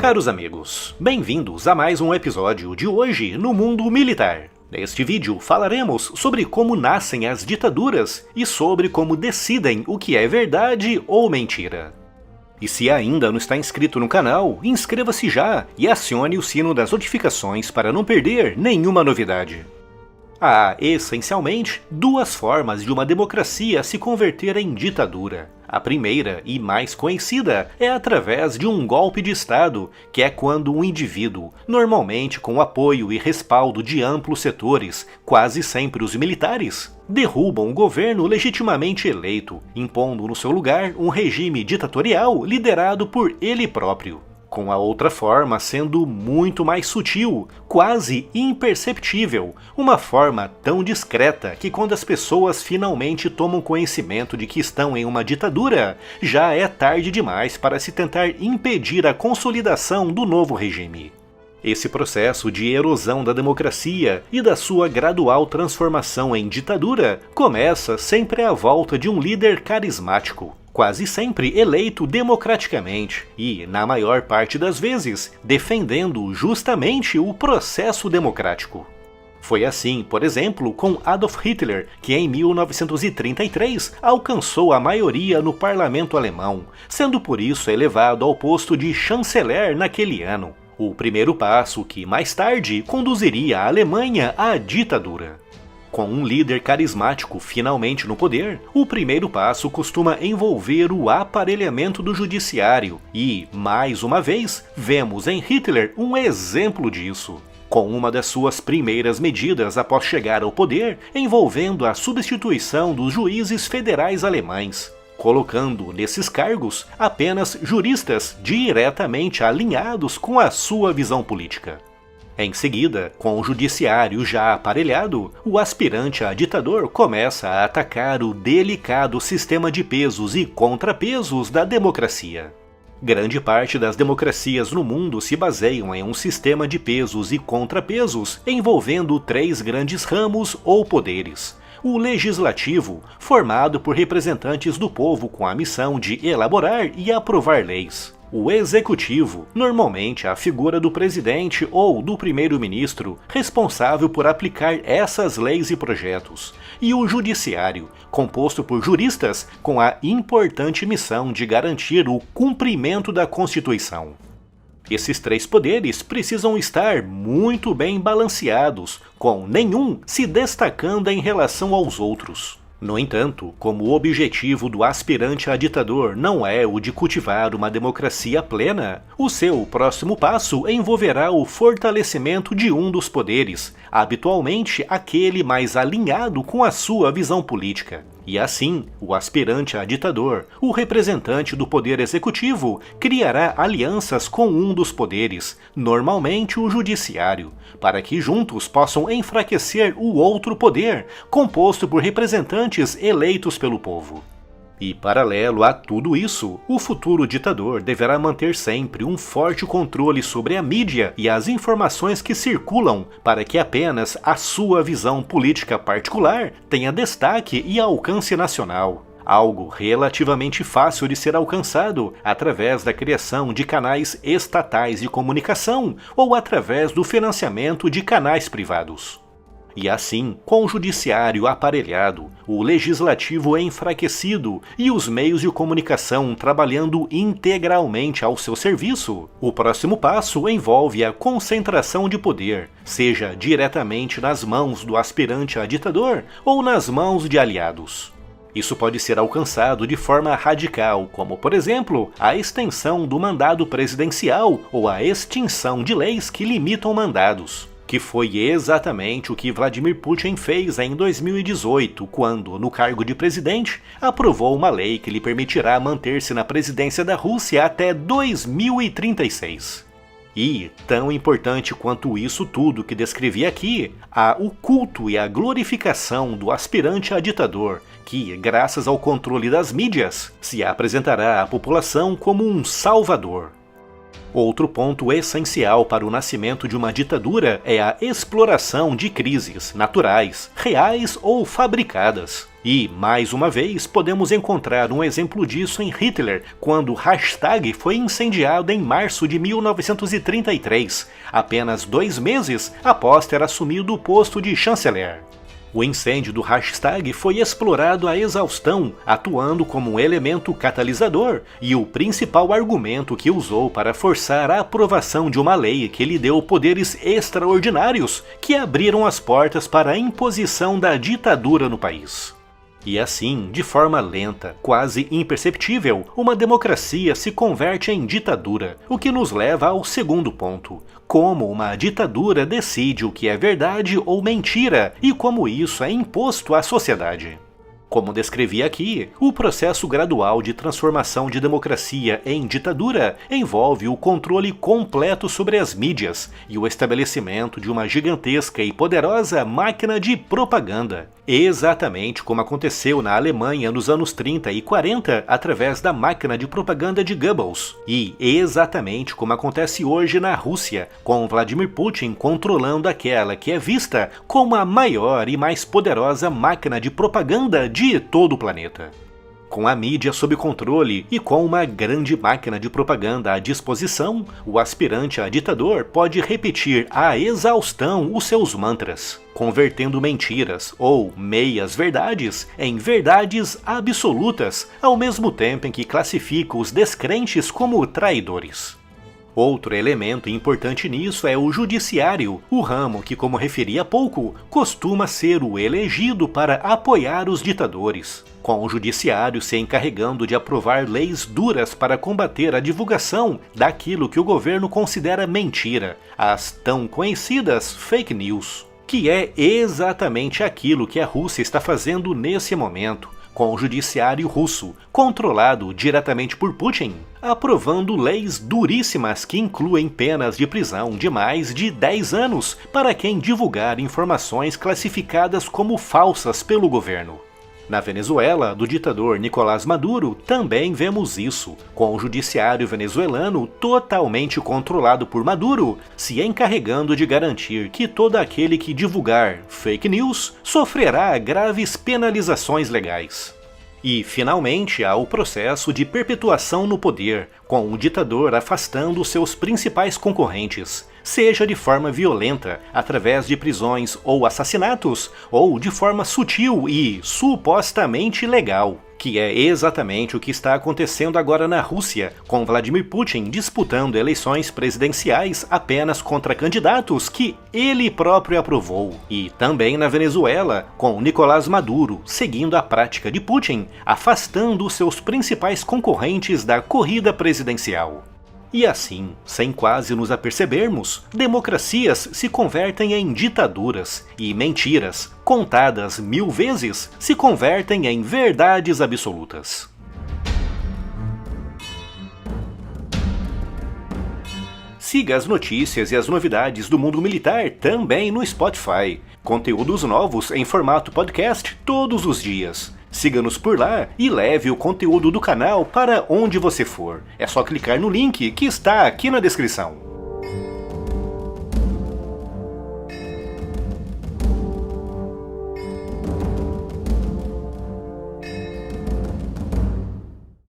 Caros amigos, bem-vindos a mais um episódio de Hoje no Mundo Militar. Neste vídeo falaremos sobre como nascem as ditaduras e sobre como decidem o que é verdade ou mentira. E se ainda não está inscrito no canal, inscreva-se já e acione o sino das notificações para não perder nenhuma novidade. Há, essencialmente, duas formas de uma democracia se converter em ditadura. A primeira, e mais conhecida, é através de um golpe de Estado, que é quando um indivíduo, normalmente com apoio e respaldo de amplos setores, quase sempre os militares, derrubam um governo legitimamente eleito, impondo no seu lugar um regime ditatorial liderado por ele próprio. Com a outra forma sendo muito mais sutil, quase imperceptível, uma forma tão discreta que quando as pessoas finalmente tomam conhecimento de que estão em uma ditadura, já é tarde demais para se tentar impedir a consolidação do novo regime. Esse processo de erosão da democracia e da sua gradual transformação em ditadura começa sempre à volta de um líder carismático, quase sempre eleito democraticamente e, na maior parte das vezes, defendendo justamente o processo democrático. Foi assim, por exemplo, com Adolf Hitler, que em 1933 alcançou a maioria no parlamento alemão, sendo por isso elevado ao posto de chanceler naquele ano. O primeiro passo que, mais tarde, conduziria a Alemanha à ditadura. Com um líder carismático finalmente no poder, o primeiro passo costuma envolver o aparelhamento do judiciário e, mais uma vez, vemos em Hitler um exemplo disso. Com uma das suas primeiras medidas após chegar ao poder, envolvendo a substituição dos juízes federais alemães, colocando nesses cargos apenas juristas diretamente alinhados com a sua visão política. Em seguida, com o judiciário já aparelhado, o aspirante a ditador começa a atacar o delicado sistema de pesos e contrapesos da democracia. Grande parte das democracias no mundo se baseiam em um sistema de pesos e contrapesos envolvendo três grandes ramos ou poderes. O legislativo, formado por representantes do povo com a missão de elaborar e aprovar leis. O executivo, normalmente a figura do presidente ou do primeiro-ministro, responsável por aplicar essas leis e projetos. E o judiciário, composto por juristas com a importante missão de garantir o cumprimento da Constituição. Esses três poderes precisam estar muito bem balanceados, com nenhum se destacando em relação aos outros. No entanto, como o objetivo do aspirante a ditador não é o de cultivar uma democracia plena, o seu próximo passo envolverá o fortalecimento de um dos poderes, habitualmente aquele mais alinhado com a sua visão política. E assim, o aspirante a ditador, o representante do poder executivo, criará alianças com um dos poderes, normalmente o judiciário, para que juntos possam enfraquecer o outro poder, composto por representantes eleitos pelo povo. E, paralelo a tudo isso, o futuro ditador deverá manter sempre um forte controle sobre a mídia e as informações que circulam para que apenas a sua visão política particular tenha destaque e alcance nacional. Algo relativamente fácil de ser alcançado através da criação de canais estatais de comunicação ou através do financiamento de canais privados. E assim, com o judiciário aparelhado, o legislativo enfraquecido e os meios de comunicação trabalhando integralmente ao seu serviço, o próximo passo envolve a concentração de poder, seja diretamente nas mãos do aspirante a ditador ou nas mãos de aliados. Isso pode ser alcançado de forma radical, como, por exemplo, a extensão do mandado presidencial ou a extinção de leis que limitam mandados. Que foi exatamente o que Vladimir Putin fez em 2018, quando, no cargo de presidente, aprovou uma lei que lhe permitirá manter-se na presidência da Rússia até 2036. E, tão importante quanto isso tudo que descrevi aqui, há o culto e a glorificação do aspirante a ditador, que, graças ao controle das mídias, se apresentará à população como um salvador. Outro ponto essencial para o nascimento de uma ditadura é a exploração de crises naturais, reais ou fabricadas. E, mais uma vez, podemos encontrar um exemplo disso em Hitler, quando o Reichstag foi incendiado em março de 1933, apenas 2 meses após ter assumido o posto de chanceler. O incêndio do Reichstag foi explorado à exaustão, atuando como um elemento catalisador e o principal argumento que usou para forçar a aprovação de uma lei que lhe deu poderes extraordinários que abriram as portas para a imposição da ditadura no país. E assim, de forma lenta, quase imperceptível, uma democracia se converte em ditadura, o que nos leva ao segundo ponto: como uma ditadura decide o que é verdade ou mentira e como isso é imposto à sociedade. Como descrevi aqui, o processo gradual de transformação de democracia em ditadura envolve o controle completo sobre as mídias e o estabelecimento de uma gigantesca e poderosa máquina de propaganda. Exatamente como aconteceu na Alemanha nos anos 30 e 40 através da máquina de propaganda de Goebbels. E exatamente como acontece hoje na Rússia, com Vladimir Putin controlando aquela que é vista como a maior e mais poderosa máquina de propaganda de todo o planeta. Com a mídia sob controle e com uma grande máquina de propaganda à disposição, o aspirante a ditador pode repetir à exaustão os seus mantras, convertendo mentiras ou meias-verdades em verdades absolutas, ao mesmo tempo em que classifica os descrentes como traidores. Outro elemento importante nisso é o judiciário, o ramo que, como referi há pouco, costuma ser o elegido para apoiar os ditadores, com o judiciário se encarregando de aprovar leis duras para combater a divulgação daquilo que o governo considera mentira, as tão conhecidas fake news, que é exatamente aquilo que a Rússia está fazendo nesse momento, com o judiciário russo, controlado diretamente por Putin, aprovando leis duríssimas que incluem penas de prisão de mais de 10 anos para quem divulgar informações classificadas como falsas pelo governo. Na Venezuela, do ditador Nicolás Maduro, também vemos isso, com o judiciário venezuelano totalmente controlado por Maduro, se encarregando de garantir que todo aquele que divulgar fake news sofrerá graves penalizações legais. E, finalmente, há o processo de perpetuação no poder, com o ditador afastando seus principais concorrentes, seja de forma violenta, através de prisões ou assassinatos, ou de forma sutil e supostamente legal, que é exatamente o que está acontecendo agora na Rússia, com Vladimir Putin disputando eleições presidenciais apenas contra candidatos que ele próprio aprovou. E também na Venezuela, com Nicolás Maduro seguindo a prática de Putin, afastando seus principais concorrentes da corrida presidencial. E assim, sem quase nos apercebermos, democracias se convertem em ditaduras e mentiras, contadas 1000 vezes, se convertem em verdades absolutas. Siga as notícias e as novidades do mundo militar também no Spotify. Conteúdos novos em formato podcast todos os dias. Siga-nos por lá e leve o conteúdo do canal para onde você for. É só clicar no link que está aqui na descrição.